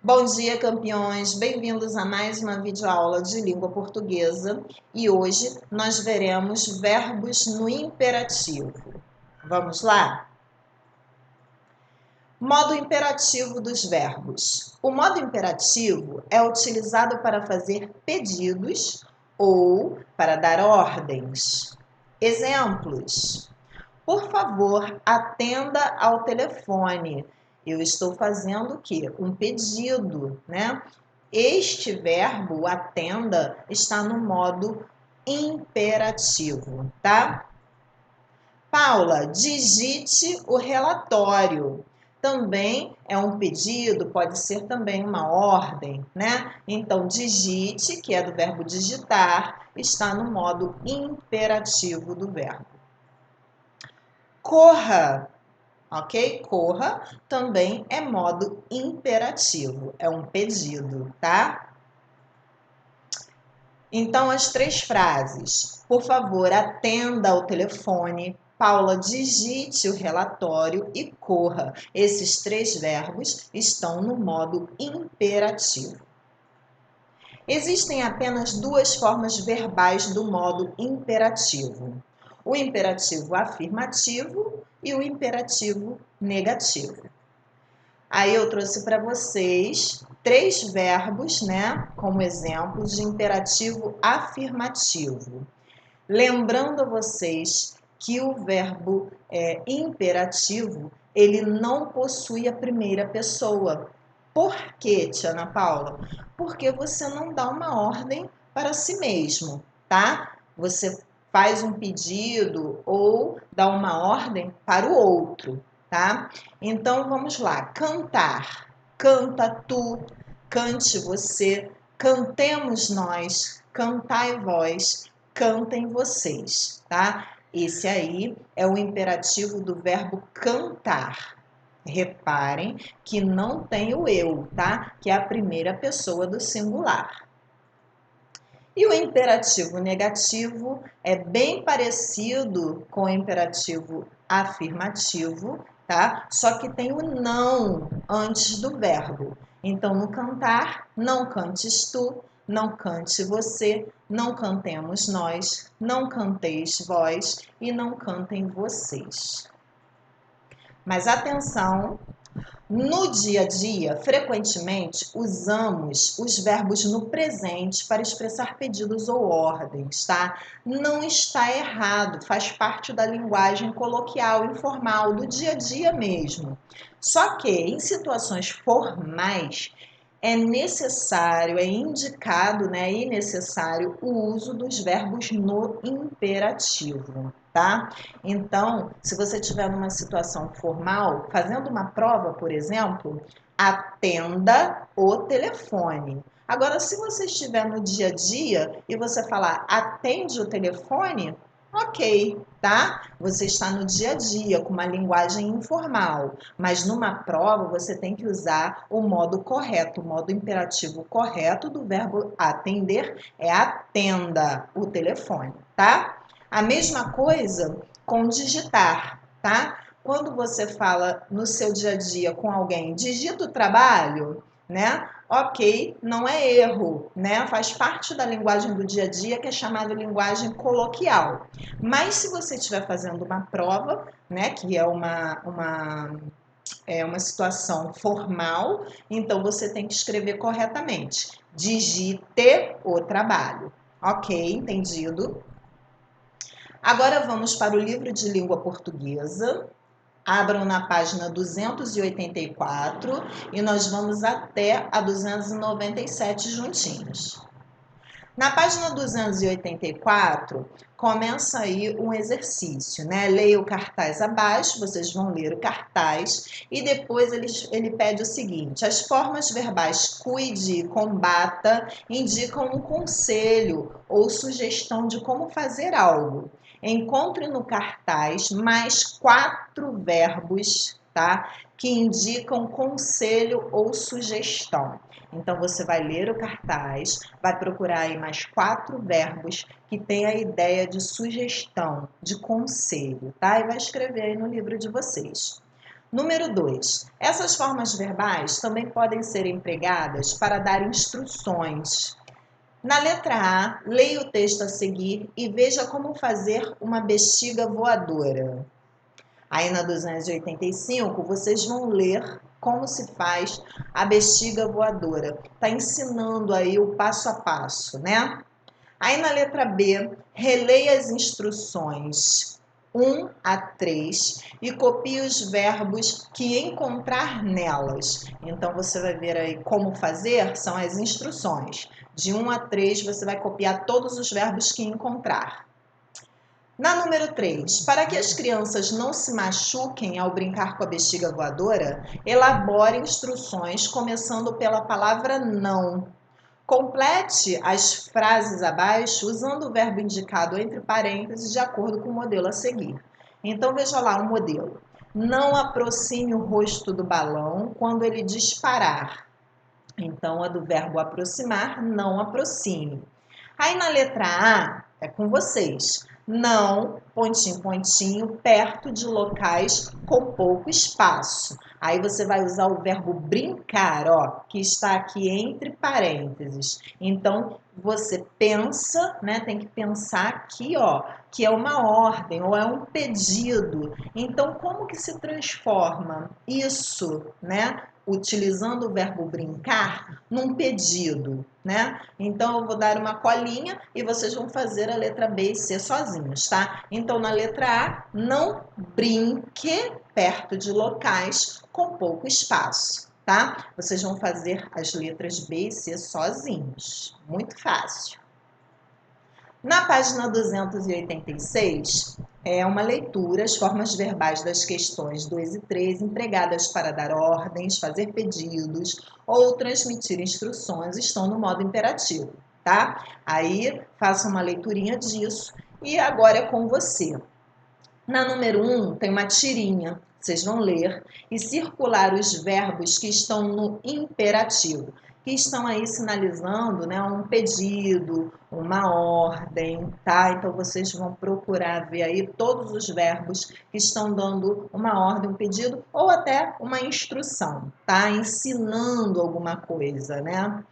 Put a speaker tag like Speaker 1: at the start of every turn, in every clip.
Speaker 1: Bom dia, campeões! Bem-vindos a mais uma videoaula de língua portuguesa e hoje nós veremos verbos no imperativo. Vamos lá? Modo imperativo dos verbos. O modo imperativo é utilizado para fazer pedidos ou para dar ordens. Exemplos: por favor, atenda ao telefone. Eu estou fazendo o quê? Um pedido, né? Este verbo, atenda, está no modo imperativo, tá? Paula, digite o relatório. Também é um pedido, pode ser também uma ordem, né? Então, digite, que é do verbo digitar, está no modo imperativo do verbo. Corra, ok? Corra também é modo imperativo, é um pedido, tá? Então, as três frases. Por favor, atenda ao telefone. Paula, digite o relatório e corra. Esses três verbos estão no modo imperativo. Existem apenas duas formas verbais do modo imperativo: o imperativo afirmativo e o imperativo negativo. Aí eu trouxe para vocês três verbos, né, como exemplo de imperativo afirmativo. Lembrando a vocês que o verbo imperativo, ele não possui a primeira pessoa. Por quê, tia Ana Paula? Porque você não dá uma ordem para si mesmo, tá? Você faz um pedido ou dá uma ordem para o outro, tá? Então vamos lá. Cantar. Canta tu, cante você, cantemos nós, cantai vós, cantem vocês, tá? Esse aí é o imperativo do verbo cantar. Reparem que não tem o eu, tá? Que é a primeira pessoa do singular. E o imperativo negativo é bem parecido com o imperativo afirmativo, tá? Só que tem o não antes do verbo. Então, no cantar, não cantes tu, não cante você, não cantemos nós, não canteis vós e não cantem vocês. Mas atenção, no dia a dia, frequentemente usamos os verbos no presente para expressar pedidos ou ordens, tá? Não está errado, faz parte da linguagem coloquial, informal, do dia a dia mesmo. Só que em situações formais é necessário, é indicado, né, e necessário o uso dos verbos no imperativo, tá? Então, se você estiver numa situação formal, fazendo uma prova, por exemplo, atenda o telefone. Agora, se você estiver no dia a dia e você falar atende o telefone, ok, tá? Você está no dia a dia com uma linguagem informal, mas numa prova você tem que usar o modo correto, o modo imperativo correto do verbo atender é atenda o telefone, tá? A mesma coisa com digitar, tá? Quando você fala no seu dia a dia com alguém, digita o trabalho, né? Ok, não é erro, né? Faz parte da linguagem do dia a dia que é chamada linguagem coloquial. Mas se você estiver fazendo uma prova, né, que é uma situação formal, então você tem que escrever corretamente. Digite o trabalho. Ok, entendido? Agora vamos para o livro de língua portuguesa. Abram na página 284 e nós vamos até a 297 juntinhos. Na página 284, começa aí um exercício, né? Leia o cartaz abaixo, vocês vão ler o cartaz e depois ele pede o seguinte: as formas verbais cuide e combata indicam um conselho ou sugestão de como fazer algo. Encontre no cartaz mais 4 verbos, tá? Que indicam conselho ou sugestão. Então, você vai ler o cartaz, vai procurar aí mais 4 verbos que têm a ideia de sugestão, de conselho, tá? E vai escrever aí no livro de vocês. Número 2. Essas formas verbais também podem ser empregadas para dar instruções. Na letra A, leia o texto a seguir e veja como fazer uma bexiga voadora. Aí na 285, vocês vão ler como se faz a bexiga voadora. Está ensinando aí o passo a passo, né? Aí na letra B, releia as instruções 1 a 3 e copie os verbos que encontrar nelas. Então você vai ver aí como fazer, são as instruções. De 1 a 3 você vai copiar todos os verbos que encontrar. Na número 3, para que as crianças não se machuquem ao brincar com a bexiga voadora, elabore instruções começando pela palavra não. Complete as frases abaixo usando o verbo indicado entre parênteses de acordo com o modelo a seguir. Então, veja lá o modelo. Não aproxime o rosto do balão quando ele disparar. Então, a do verbo aproximar, não aproxime. Aí, na letra A, é com vocês. Não, pontinho, pontinho, perto de locais com pouco espaço. Aí você vai usar o verbo brincar, ó, que está aqui entre parênteses. Então, você pensa, né, tem que pensar aqui, ó, que é uma ordem ou é um pedido. Então, como que se transforma isso, né, utilizando o verbo brincar num pedido, né? Então, eu vou dar uma colinha e vocês vão fazer a letra B e C sozinhos, tá? Então, na letra A, não brinque perto de locais com pouco espaço, tá? Vocês vão fazer as letras B e C sozinhos. Muito fácil. Na página 286, é uma leitura, as formas verbais das questões 2 e 3, empregadas para dar ordens, fazer pedidos ou transmitir instruções, estão no modo imperativo, tá? Aí, faça uma leiturinha disso e agora é com você. Na número 1, tem uma tirinha, vocês vão ler e circular os verbos que estão no imperativo, que estão aí sinalizando, né, um pedido, uma ordem, tá? Então, vocês vão procurar ver aí todos os verbos que estão dando uma ordem, um pedido ou até uma instrução, tá? Ensinando alguma coisa, né?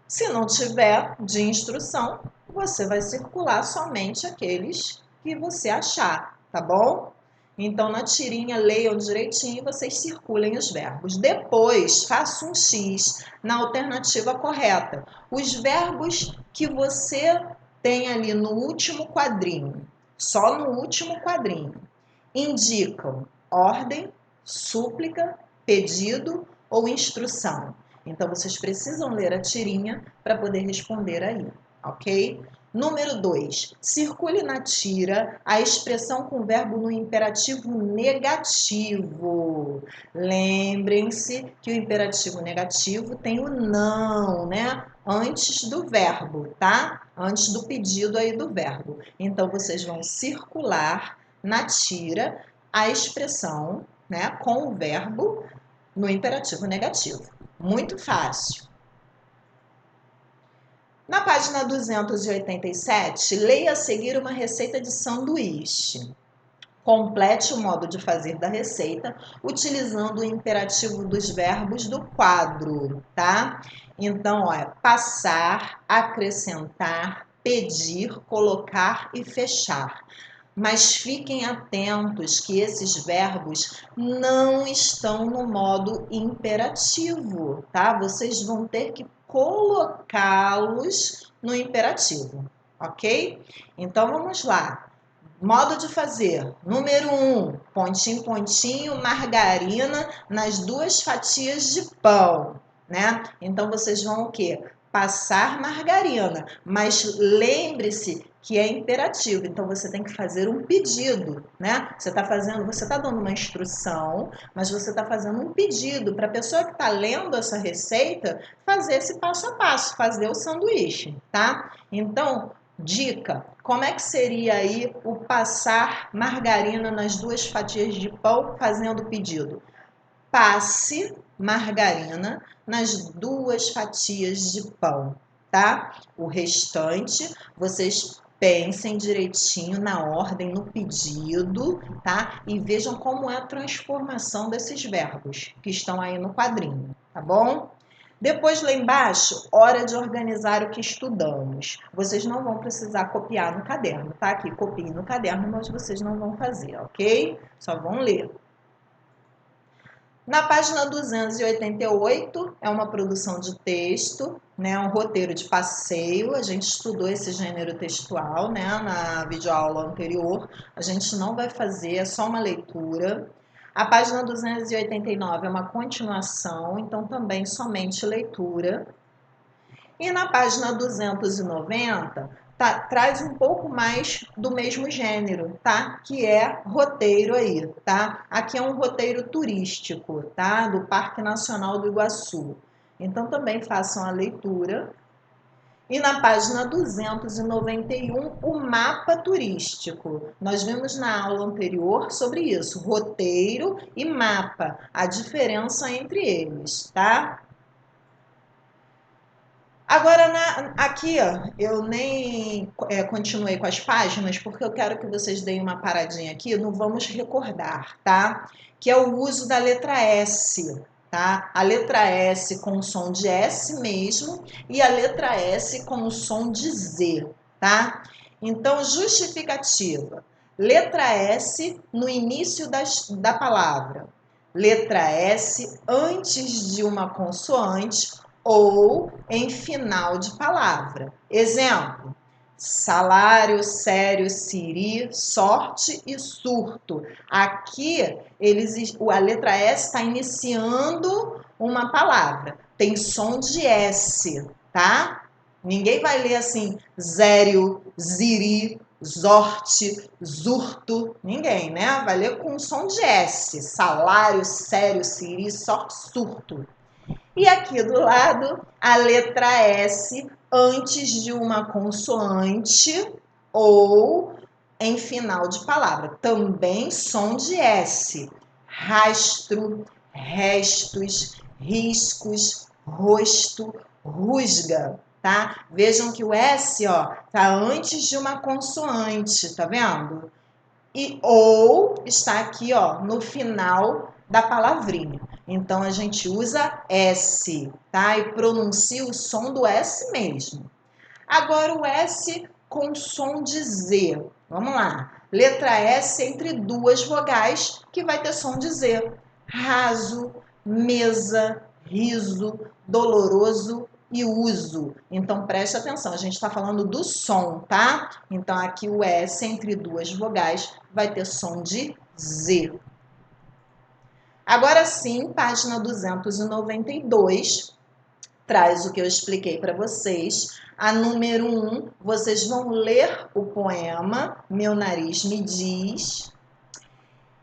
Speaker 1: Se não tiver de instrução, você vai circular somente aqueles que você achar, tá bom? Então, na tirinha, leiam direitinho e vocês circulem os verbos. Depois, faça um X na alternativa correta. Os verbos que você tem ali no último quadrinho, só no último quadrinho, indicam ordem, súplica, pedido ou instrução. Então, vocês precisam ler a tirinha para poder responder aí, ok? Número 2, circule na tira a expressão com verbo no imperativo negativo. Lembrem-se que o imperativo negativo tem o não, né? Antes do verbo, tá? Antes do pedido aí do verbo. Então, vocês vão circular na tira a expressão, né, com o verbo no imperativo negativo. Muito fácil. Na página 287, leia a seguir uma receita de sanduíche. Complete o modo de fazer da receita utilizando o imperativo dos verbos do quadro, tá? Então, ó, passar, acrescentar, pedir, colocar e fechar. Mas fiquem atentos que esses verbos não estão no modo imperativo, tá? Vocês vão ter que colocá-los no imperativo, ok? Então, vamos lá. Modo de fazer. Número 1, pontinho, pontinho, margarina nas 2 fatias de pão, né? Então, vocês vão o quê? Passar margarina, mas lembre-se que é imperativo, então você tem que fazer um pedido, né? Você está dando uma instrução, mas você está fazendo um pedido para a pessoa que está lendo essa receita fazer esse passo a passo, fazer o sanduíche, tá? Então, dica, como é que seria aí o passar margarina nas 2 fatias de pão fazendo o pedido? Passe margarina nas 2 fatias de pão, tá? O restante, vocês Pensem direitinho na ordem, no pedido, tá? E vejam como é a transformação desses verbos que estão aí no quadrinho, tá bom? Depois, lá embaixo, hora de organizar o que estudamos. Vocês não vão precisar copiar no caderno, tá? Aqui, copiem no caderno, mas vocês não vão fazer, ok? Só vão ler. Na página 288, é uma produção de texto, né, um roteiro de passeio. A gente estudou esse gênero textual, né, na videoaula anterior. A gente não vai fazer, é só uma leitura. A página 289 é uma continuação, então também somente leitura. E na página 290, traz um pouco mais do mesmo gênero, tá? Que é roteiro aí, tá? Aqui é um roteiro turístico, tá? Do Parque Nacional do Iguaçu. Então também façam a leitura. E na página 291, o mapa turístico. Nós vimos na aula anterior sobre isso, roteiro e mapa, a diferença entre eles, tá? Agora, aqui, ó, eu nem continuei com as páginas, porque eu quero que vocês deem uma paradinha aqui no vamos recordar, tá? Que é o uso da letra S, tá? A letra S com o som de S mesmo e a letra S com o som de Z, tá? Então, justificativa. Letra S no início da palavra. Letra S antes de uma consoante ou em final de palavra. Exemplo: salário, sério, siri, sorte e surto. Aqui, a letra S está iniciando uma palavra. Tem som de S, tá? Ninguém vai ler assim, zério, ziri, zorte, zurto. Ninguém, né? Vai ler com som de S. Salário, sério, siri, sorte, surto. E aqui do lado, a letra S antes de uma consoante ou em final de palavra. Também som de S. Rastro, restos, riscos, rosto, rusga, tá? Vejam que o S, ó, tá antes de uma consoante, tá vendo? Ou está aqui, ó, no final da palavrinha. Então, a gente usa S, tá? E pronuncia o som do S mesmo. Agora, o S com som de Z. Vamos lá. Letra S entre duas vogais, que vai ter som de Z. Raso, mesa, riso, doloroso e uso. Então, preste atenção, a gente está falando do som, tá? Então, aqui o S entre duas vogais vai ter som de Z. Agora sim, página 292, traz o que eu expliquei para vocês. A número 1, vocês vão ler o poema Meu Nariz Me Diz.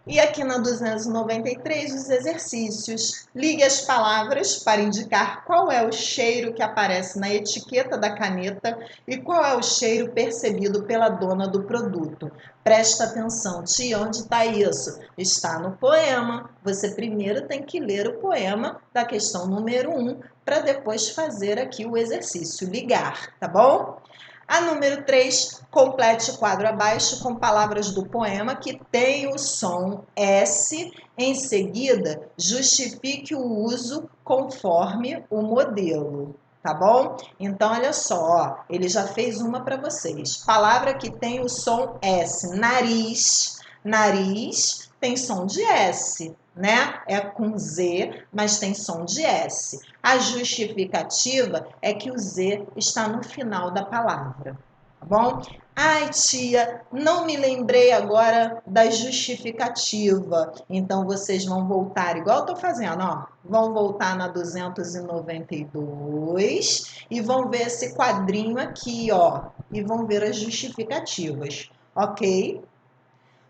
Speaker 1: E aqui na 293, os exercícios. Ligue as palavras para indicar qual é o cheiro que aparece na etiqueta da caneta e qual é o cheiro percebido pela dona do produto. Presta atenção, tia, onde está isso? Está no poema. Você primeiro tem que ler o poema da questão número 1 para depois fazer aqui o exercício, ligar, tá bom? A número 3, complete o quadro abaixo com palavras do poema que tem o som S. Em seguida, justifique o uso conforme o modelo, tá bom? Então, olha só, ó, ele já fez uma para vocês. Palavra que tem o som S, nariz. Nariz tem som de S, né? É com Z, mas tem som de S. A justificativa é que o Z está no final da palavra, tá bom? Ai, tia, não me lembrei agora da justificativa. Então, vocês vão voltar, igual eu tô fazendo, ó. Vão voltar na 292 e vão ver esse quadrinho aqui, ó. E vão ver as justificativas, ok?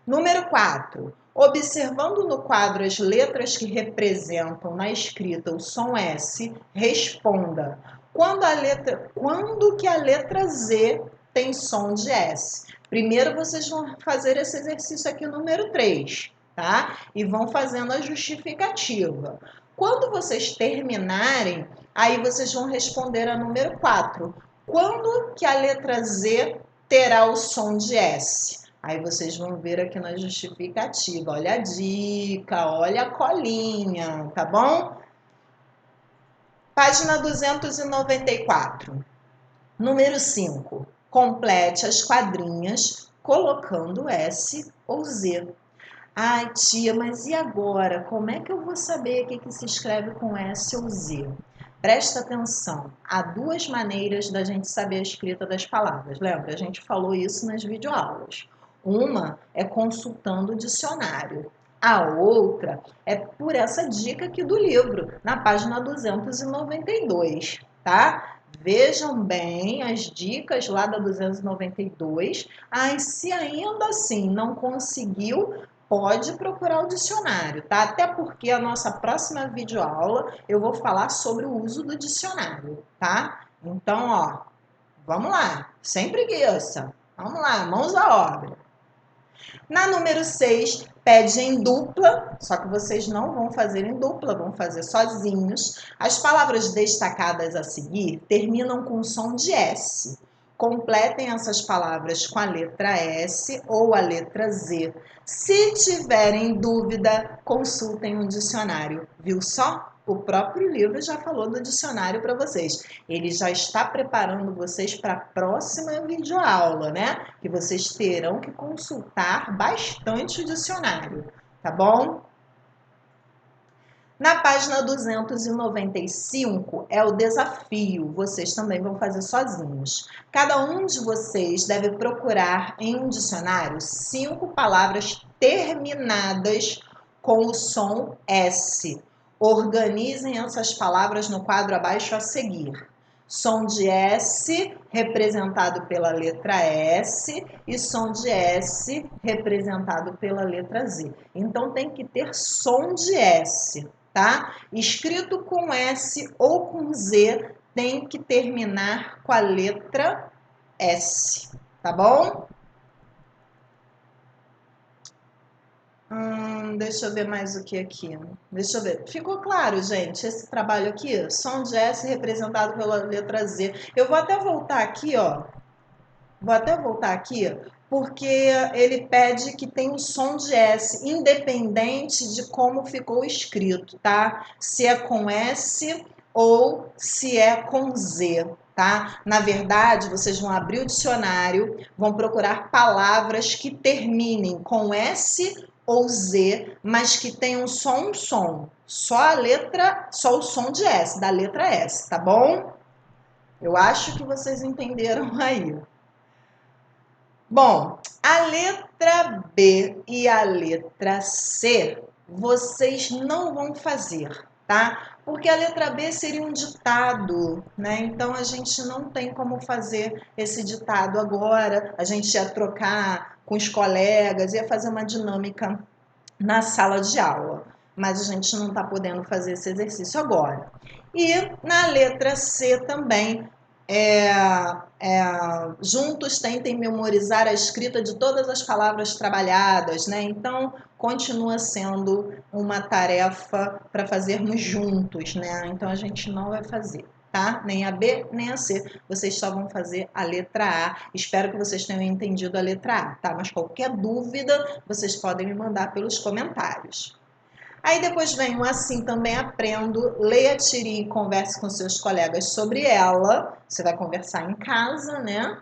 Speaker 1: Número 4. Observando no quadro as letras que representam na escrita o som S, responda. Quando que a letra Z tem som de S? Primeiro vocês vão fazer esse exercício aqui, número 3, tá? E vão fazendo a justificativa. Quando vocês terminarem, aí vocês vão responder a número 4. Quando que a letra Z terá o som de S. Aí vocês vão ver aqui na justificativa. Olha a dica, olha a colinha, tá bom? Página 294. Número 5. Complete as quadrinhas colocando S ou Z. Ai, tia, mas e agora? Como é que eu vou saber o que se escreve com S ou Z? Presta atenção, há duas maneiras da gente saber a escrita das palavras. Lembra? A gente falou isso nas videoaulas. Uma é consultando o dicionário. A outra é por essa dica aqui do livro, na página 292, tá? Vejam bem as dicas lá da 292. Se ainda assim não conseguiu, pode procurar o dicionário, tá? Até porque a nossa próxima videoaula eu vou falar sobre o uso do dicionário, tá? Então, ó, vamos lá, sem preguiça. Vamos lá, mãos à obra. Na número 6, pede em dupla, só que vocês não vão fazer em dupla, vão fazer sozinhos. As palavras destacadas a seguir terminam com som de S. Completem essas palavras com a letra S ou a letra Z. Se tiverem dúvida, consultem um dicionário. Viu só? O próprio livro já falou do dicionário para vocês. Ele já está preparando vocês para a próxima videoaula, né? Que vocês terão que consultar bastante o dicionário, tá bom? Na página 295 é o desafio, vocês também vão fazer sozinhos. Cada um de vocês deve procurar em um dicionário 5 palavras terminadas com o som S. Organizem essas palavras no quadro abaixo a seguir. Som de S representado pela letra S e som de S representado pela letra Z. Então tem que ter som de S. Tá? Escrito com S ou com Z, tem que terminar com a letra S, tá bom? Deixa eu ver mais o que aqui. Deixa eu ver. Ficou claro, gente, esse trabalho aqui? Som de S representado pela letra Z. Eu vou até voltar aqui, ó. Vou até voltar aqui, porque ele pede que tenha o som de S, independente de como ficou escrito, tá? Se é com S ou se é com Z, tá? Na verdade, vocês vão abrir o dicionário, vão procurar palavras que terminem com S ou Z, mas que tenham só um som, só o som de S, da letra S, tá bom? Eu acho que vocês entenderam aí. Bom, a letra B e a letra C vocês não vão fazer, tá? Porque a letra B seria um ditado, né? Então a gente não tem como fazer esse ditado agora. A gente ia trocar com os colegas, ia fazer uma dinâmica na sala de aula. Mas a gente não está podendo fazer esse exercício agora. E na letra C também, juntos tentem memorizar a escrita de todas as palavras trabalhadas, né? Então, continua sendo uma tarefa para fazermos juntos, né? Então, a gente não vai fazer, tá? Nem a B, nem a C. Vocês só vão fazer a letra A. Espero que vocês tenham entendido a letra A, tá? Mas qualquer dúvida, vocês podem me mandar pelos comentários. Aí depois vem um assim também aprendo, leia a tirinha e converse com seus colegas sobre ela. Você vai conversar em casa, né?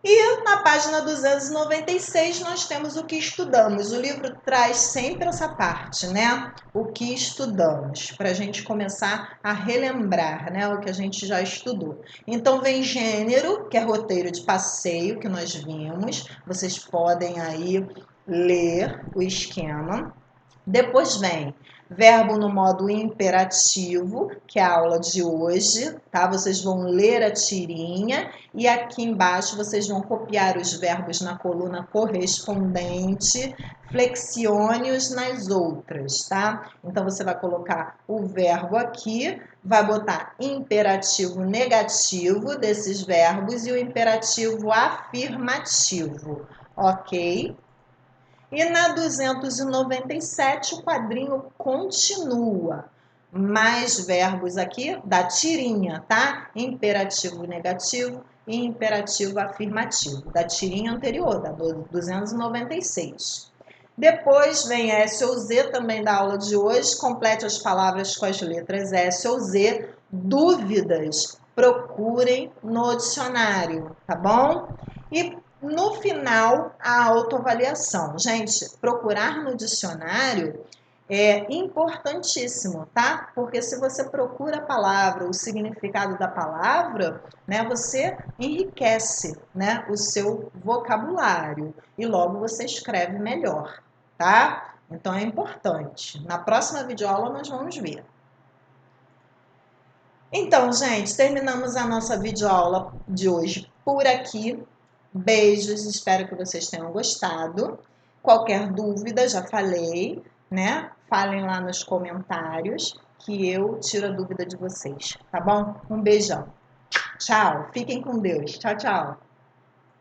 Speaker 1: E na página 296 nós temos o que estudamos. O livro traz sempre essa parte, né? O que estudamos, para a gente começar a relembrar, né? O que a gente já estudou. Então vem gênero, que é roteiro de passeio, que nós vimos. Vocês podem aí ler o esquema. Depois vem verbo no modo imperativo, que é a aula de hoje, tá? Vocês vão ler a tirinha e aqui embaixo vocês vão copiar os verbos na coluna correspondente, flexione-os nas outras, tá? Então você vai colocar o verbo aqui, vai botar imperativo negativo desses verbos e o imperativo afirmativo, ok? E na 297 o quadrinho continua. mais verbos aqui da tirinha, tá? Imperativo negativo e imperativo afirmativo, da tirinha anterior, da 296. Depois vem S ou Z, também da aula de hoje. Complete as palavras com as letras S ou Z. Dúvidas, procurem no dicionário, tá bom? E no final, a autoavaliação. Gente, procurar no dicionário é importantíssimo, tá? Porque se você procura a palavra, o significado da palavra, né, você enriquece, né, o seu vocabulário e logo você escreve melhor, tá? Então é importante. Na próxima videoaula nós vamos ver. Então, gente, terminamos a nossa videoaula de hoje por aqui. Beijos, espero que vocês tenham gostado. Qualquer dúvida, já falei, né? Falem lá nos comentários que eu tiro a dúvida de vocês, tá bom? Um beijão. Tchau, fiquem com Deus. Tchau, tchau.